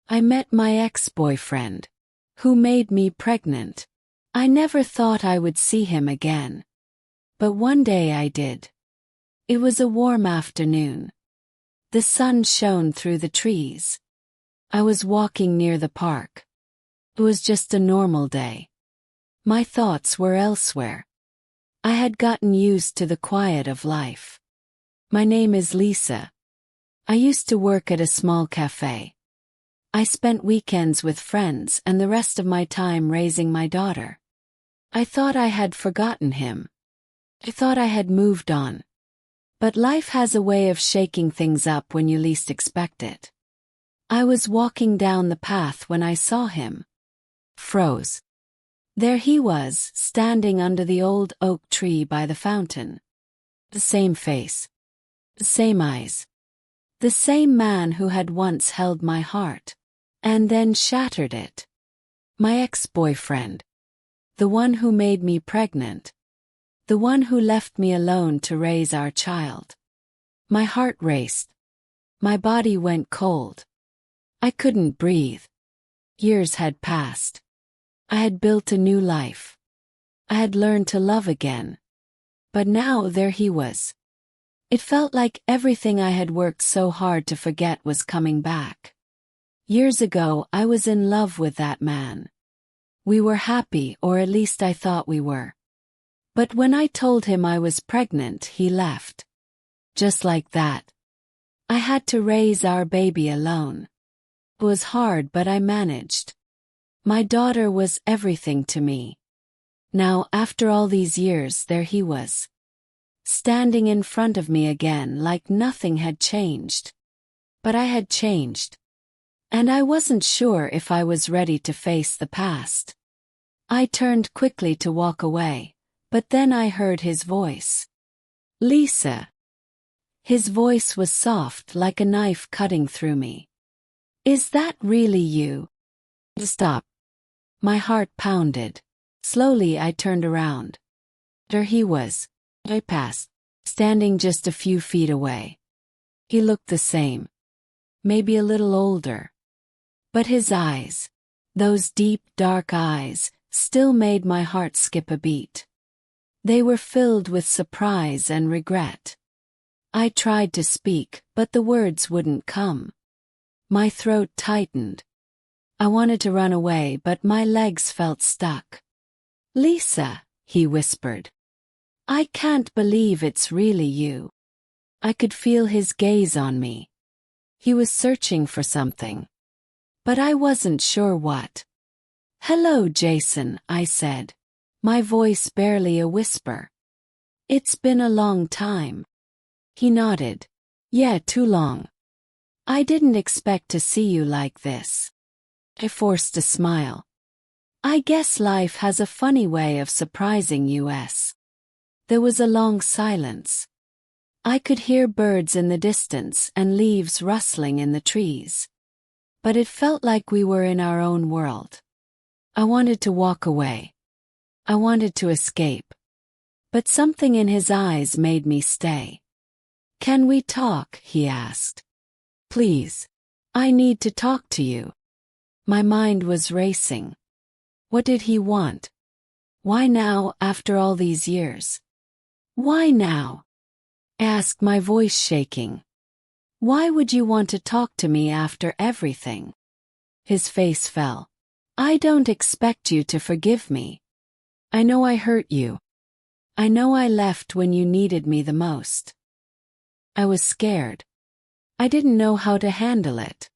I met my ex-boyfriend, who made me pregnant. I never thought I would see him again. But one day I did. It was a warm afternoon. The sun shone through the trees. I was walking near the park. It was just a normal day. My thoughts were elsewhere. I had gotten used to the quiet of life. My name is Lisa. I used to work at a small cafe. I spent weekends with friends and the rest of my time raising my daughter. I thought I had forgotten him. I thought I had moved on. But life has a way of shaking things up when you least expect it. I was walking down the path when I saw him. Froze. There he was, standing under the old oak tree by the fountain. The same face. The same eyes. The same man who had once held my heart. And then shattered it. My ex-boyfriend. The one who made me pregnant. The one who left me alone to raise our child. My heart raced. My body went cold. I couldn't breathe. Years had passed. I had built a new life. I had learned to love again. But now there he was. It felt like everything I had worked so hard to forget was coming back. Years ago, I was in love with that man. We were happy, or at least I thought we were. But when I told him I was pregnant, he left. Just like that. I had to raise our baby alone. It was hard, but I managed. My daughter was everything to me. Now, after all these years, there he was. Standing in front of me again like nothing had changed. But I had changed. And I wasn't sure if I was ready to face the past. I turned quickly to walk away, but then I heard his voice. Lisa. His voice was soft like a knife cutting through me. Is that really you? Stop. My heart pounded. Slowly I turned around. There he was. I passed, standing just a few feet away. He looked the same. Maybe a little older. But his eyes, those deep, dark eyes, still made my heart skip a beat. They were filled with surprise and regret. I tried to speak, but the words wouldn't come. My throat tightened. I wanted to run away, but my legs felt stuck. Lisa, he whispered. I can't believe it's really you. I could feel his gaze on me. He was searching for something. But I wasn't sure what. Hello, Jason, I said, my voice barely a whisper. It's been a long time. He nodded. Yeah, too long. I didn't expect to see you like this. I forced a smile. I guess life has a funny way of surprising us. There was a long silence. I could hear birds in the distance and leaves rustling in the trees. But it felt like we were in our own world. I wanted to walk away. I wanted to escape. But something in his eyes made me stay. Can we talk? He asked. Please. I need to talk to you. My mind was racing. What did he want? Why now, after all these years? Why now? I asked, my voice shaking. Why would you want to talk to me after everything? His face fell. I don't expect you to forgive me. I know I hurt you. I know I left when you needed me the most. I was scared. I didn't know how to handle it.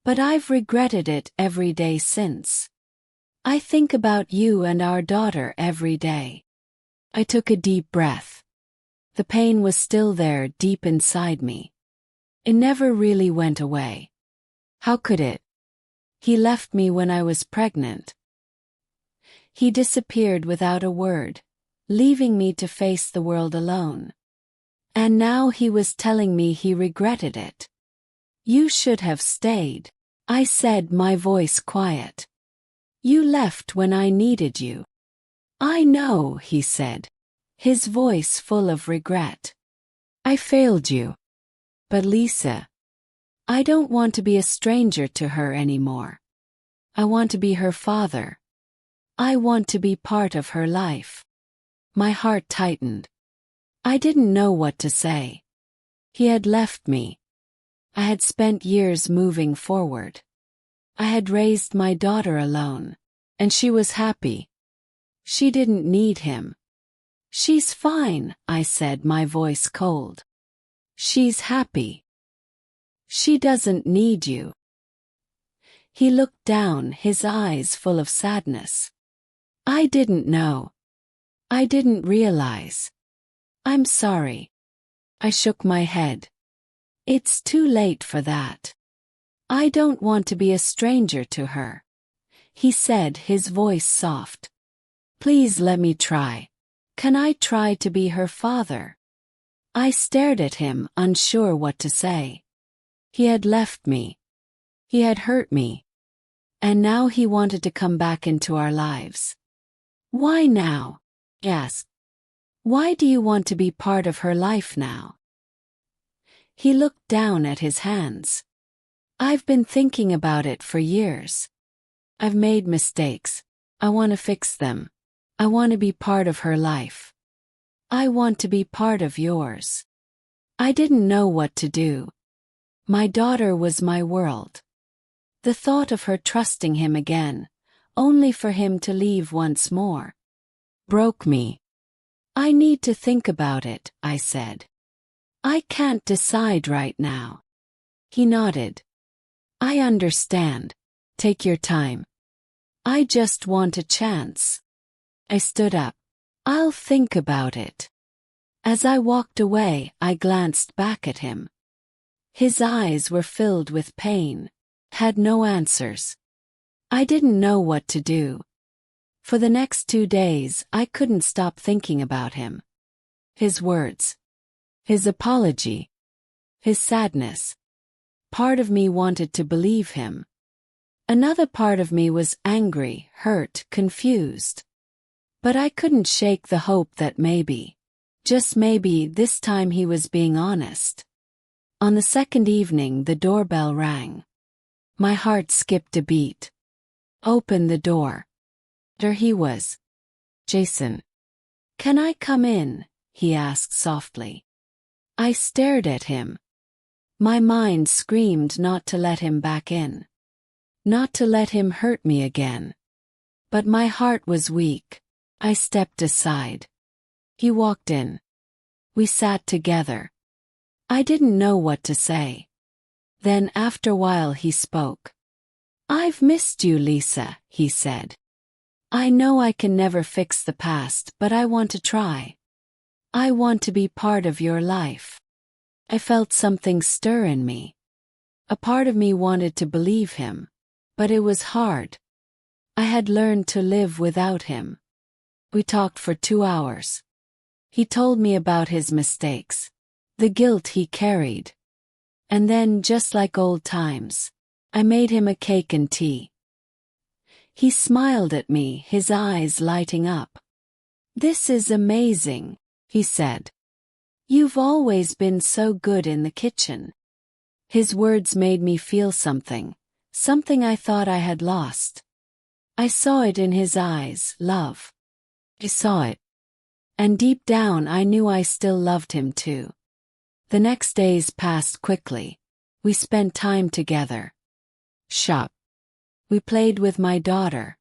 But I've regretted it every day since. I think about you and our daughter every day. I took a deep breath. The pain was still there deep inside me. It never really went away. How could it? He left me when I was pregnant. He disappeared without a word, leaving me to face the world alone. And now he was telling me he regretted it. You should have stayed, I said, my voice quiet. You left when I needed you. I know, he said, his voice full of regret. I failed you. But Lisa, I don't want to be a stranger to her anymore. I want to be her father. I want to be part of her life. My heart tightened. I didn't know what to say. He had left me. I had spent years moving forward. I had raised my daughter alone, and she was happy. She didn't need him. She's fine, I said, my voice cold. She's happy. She doesn't need you. He looked down, his eyes full of sadness. I didn't know. I didn't realize. I'm sorry. I shook my head. It's too late for that. I don't want to be a stranger to her. He said, his voice soft. Please let me try. Can I try to be her father? I stared at him, unsure what to say. He had left me. He had hurt me. And now he wanted to come back into our lives. Why now? I asked. Why do you want to be part of her life now? He looked down at his hands. I've been thinking about it for years. I've made mistakes. I want to fix them. I want to be part of her life. I want to be part of yours. I didn't know what to do. My daughter was my world. The thought of her trusting him again, only for him to leave once more, broke me. I need to think about it, I said. I can't decide right now. He nodded. I understand. Take your time. I just want a chance. I stood up. I'll think about it. As I walked away, I glanced back at him. His eyes were filled with pain, had no answers. I didn't know what to do. For the next 2 days, I couldn't stop thinking about him. His words. His apology. His sadness. Part of me wanted to believe him. Another part of me was angry, hurt, confused. But I couldn't shake the hope that maybe, just maybe, this time he was being honest. On the second evening, the doorbell rang. My heart skipped a beat. Opened the door. There he was. Jason. Can I come in? He asked softly. I stared at him. My mind screamed not to let him back in. Not to let him hurt me again. But my heart was weak. I stepped aside. He walked in. We sat together. I didn't know what to say. Then after a while he spoke. I've missed you, Lisa, he said. I know I can never fix the past, but I want to try. I want to be part of your life. I felt something stir in me. A part of me wanted to believe him, but it was hard. I had learned to live without him. We talked for 2 hours. He told me about his mistakes, the guilt he carried. And then, just like old times, I made him a cake and tea. He smiled at me, his eyes lighting up. This is amazing, he said. You've always been so good in the kitchen. His words made me feel something I thought I had lost. I saw it in his eyes, love. I saw it. And deep down I knew I still loved him too. The next days passed quickly. We spent time together. Shop. We played with my daughter.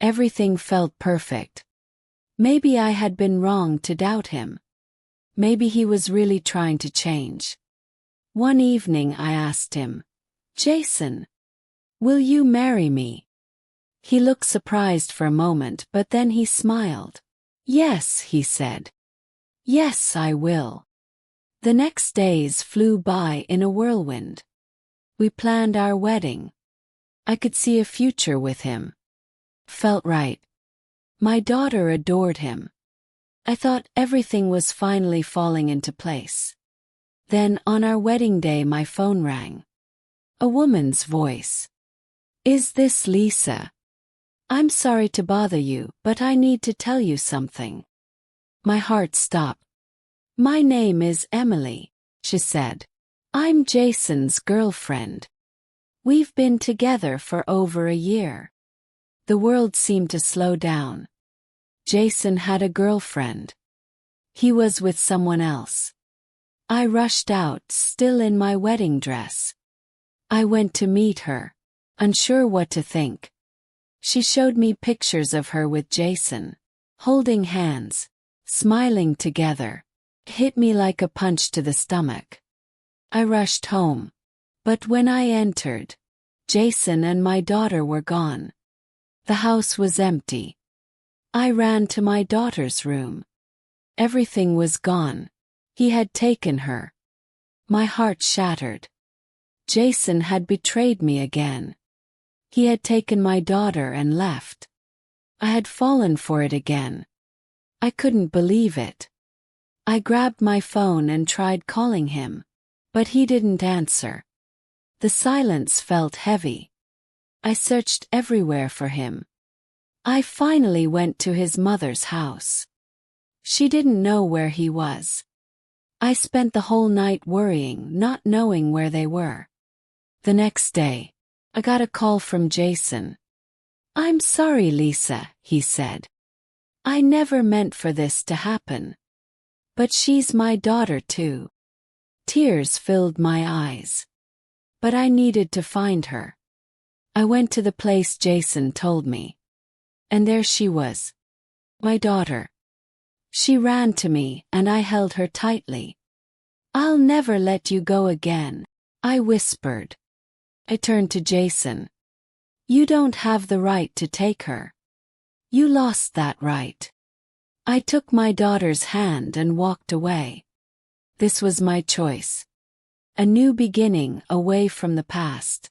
Everything felt perfect. Maybe I had been wrong to doubt him. Maybe he was really trying to change. One evening I asked him, Jason, will you marry me? He looked surprised for a moment, but then he smiled. Yes, he said. Yes, I will. The next days flew by in a whirlwind. We planned our wedding. I could see a future with him. Felt right. My daughter adored him. I thought everything was finally falling into place. Then on our wedding day my phone rang. A woman's voice. Is this Lisa? I'm sorry to bother you, but I need to tell you something. My heart stopped. My name is Emily, she said. I'm Jason's girlfriend. We've been together for over a year. The world seemed to slow down. Jason had a girlfriend. He was with someone else. I rushed out, still in my wedding dress. I went to meet her, unsure what to think. She showed me pictures of her with Jason, holding hands, smiling together. It hit me like a punch to the stomach. I rushed home. But when I entered, Jason and my daughter were gone. The house was empty. I ran to my daughter's room. Everything was gone. He had taken her. My heart shattered. Jason had betrayed me again. He had taken my daughter and left. I had fallen for it again. I couldn't believe it. I grabbed my phone and tried calling him, but he didn't answer. The silence felt heavy. I searched everywhere for him. I finally went to his mother's house. She didn't know where he was. I spent the whole night worrying, not knowing where they were. The next day, I got a call from Jason. "I'm sorry, Lisa," he said. "I never meant for this to happen. But she's my daughter too." Tears filled my eyes. But I needed to find her. I went to the place Jason told me. And there she was. My daughter. She ran to me and I held her tightly. "I'll never let you go again," I whispered. I turned to Jason. "You don't have the right to take her. You lost that right." I took my daughter's hand and walked away. This was my choice. A new beginning away from the past.